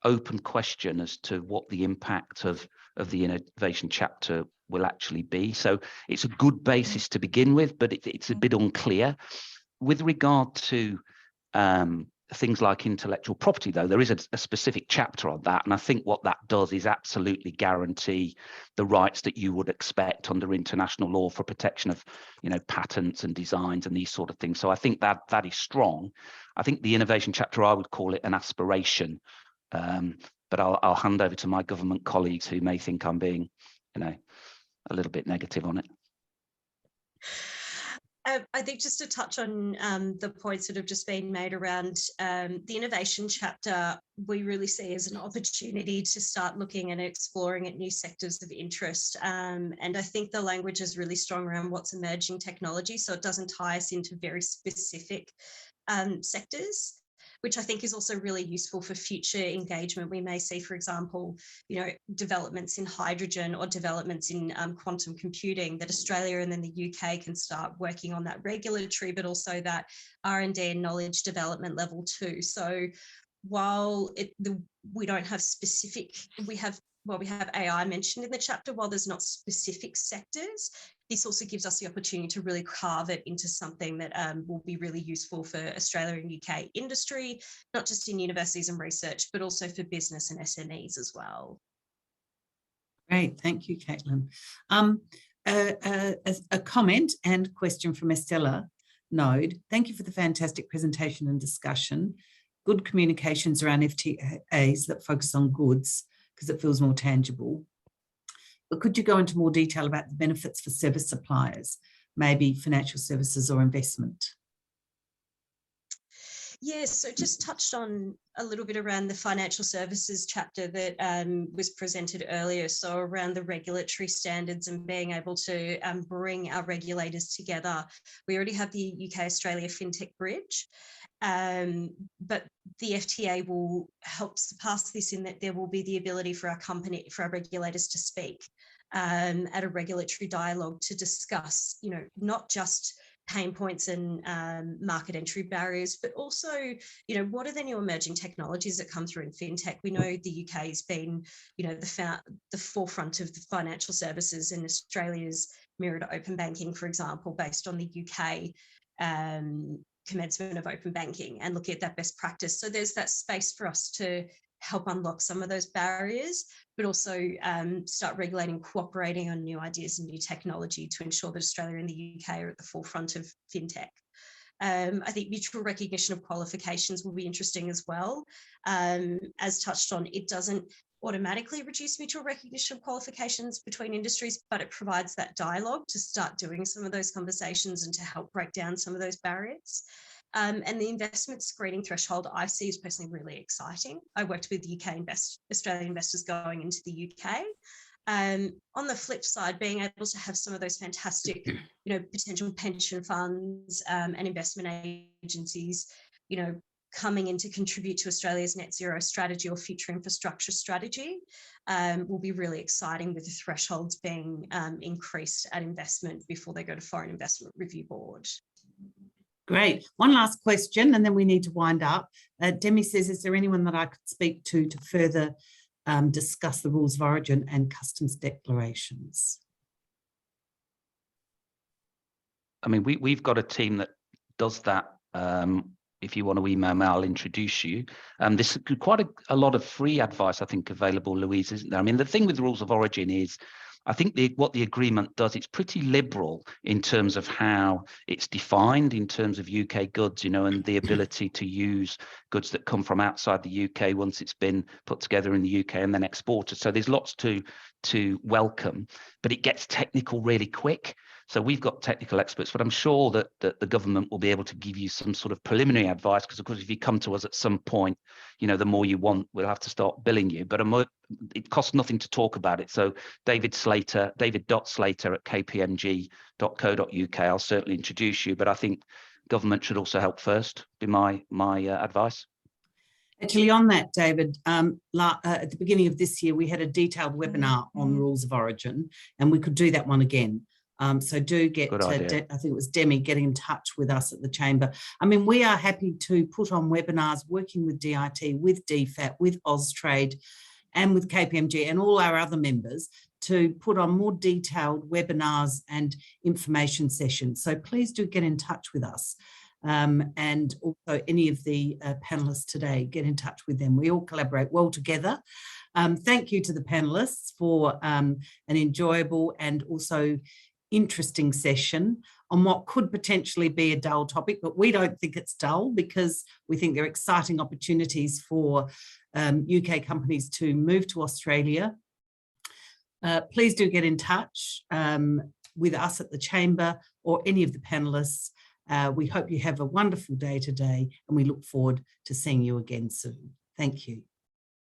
open question as to what the impact of the innovation chapter will actually be. So it's a good basis to begin with, but it's a bit unclear. With regard to things like intellectual property, though, there is a specific chapter on that, and I think what that does is absolutely guarantee the rights that you would expect under international law for protection of, patents and designs and these sort of things. So I think that is strong. I think the innovation chapter, I would call it an aspiration, but I'll hand over to my government colleagues who may think I'm being, a little bit negative on it. I think just to touch on the points that have just been made around the innovation chapter, we really see as an opportunity to start looking and exploring at new sectors of interest. And I think the language is really strong around what's emerging technology, so it doesn't tie us into very specific sectors, which I think is also really useful for future engagement. We may see, for example, developments in hydrogen or developments in quantum computing that Australia and then the UK can start working on that regulatory, but also that R&D and knowledge development level too. So while we don't have specific, we have AI mentioned in the chapter, while there's not specific sectors, this also gives us the opportunity to really carve it into something that will be really useful for Australia and UK industry, not just in universities and research, but also for business and SMEs as well. Great, thank you, Caitlin. A comment and question from Estella Node. Thank you for the fantastic presentation and discussion. Good communications around FTAs that focus on goods because it feels more tangible. But could you go into more detail about the benefits for service suppliers, maybe financial services or investment? Yes, so just touched on a little bit around the financial services chapter that was presented earlier. So around the regulatory standards and being able to bring our regulators together. We already have the UK-Australia FinTech Bridge, but the FTA will help surpass this in that there will be the ability for our regulators to speak at a regulatory dialogue to discuss, not just pain points and market entry barriers, but also, what are the new emerging technologies that come through in fintech? We know the UK has been, the forefront of the financial services, and Australia's mirrored open banking, for example, based on the UK commencement of open banking and looking at that best practice. So there's that space for us to help unlock some of those barriers, but also start regulating, cooperating on new ideas and new technology to ensure that Australia and the UK are at the forefront of fintech. I think mutual recognition of qualifications will be interesting as well. As touched on, it doesn't automatically reduce mutual recognition of qualifications between industries, but it provides that dialogue to start doing some of those conversations and to help break down some of those barriers. And the investment screening threshold I see is personally really exciting. I worked with Australian investors going into the UK. On the flip side, being able to have some of those fantastic, potential pension funds and investment agencies, coming in to contribute to Australia's net zero strategy or future infrastructure strategy will be really exciting, with the thresholds being increased at investment before they go to Foreign Investment Review Board. Great. One last question, and then we need to wind up. Demi says, is there anyone that I could speak to further discuss the rules of origin and customs declarations? I mean, we've got a team that does that. If you want to email me, I'll introduce you. There's quite a lot of free advice, I think, available, Louise, isn't there? I mean, the thing with the rules of origin is, I think what the agreement does, it's pretty liberal in terms of how it's defined in terms of UK goods, and the ability to use goods that come from outside the UK once it's been put together in the UK and then exported. So there's lots to welcome, but it gets technical really quick. So we've got technical experts, but I'm sure that the government will be able to give you some sort of preliminary advice, because of course, if you come to us at some point, you know, the more you want, we'll have to start billing you. But it costs nothing to talk about it. So David.Slater at kpmg.co.uk, I'll certainly introduce you, but I think government should also help first, be my advice. Actually, on that, David, at the beginning of this year, we had a detailed webinar on rules of origin, and we could do that one again. So do get, I think it was Demi, getting in touch with us at the Chamber. I mean, we are happy to put on webinars working with DIT, with DFAT, with Austrade, and with KPMG and all our other members to put on more detailed webinars and information sessions. So please do get in touch with us. And also any of the panelists today, get in touch with them. We all collaborate well together. Thank you to the panelists for an enjoyable and also interesting session on what could potentially be a dull topic, but we don't think it's dull, because we think there are exciting opportunities for UK companies to move to Australia. Please do get in touch with us at the Chamber or any of the panelists. We hope you have a wonderful day today, and we look forward to seeing you again soon. Thank you.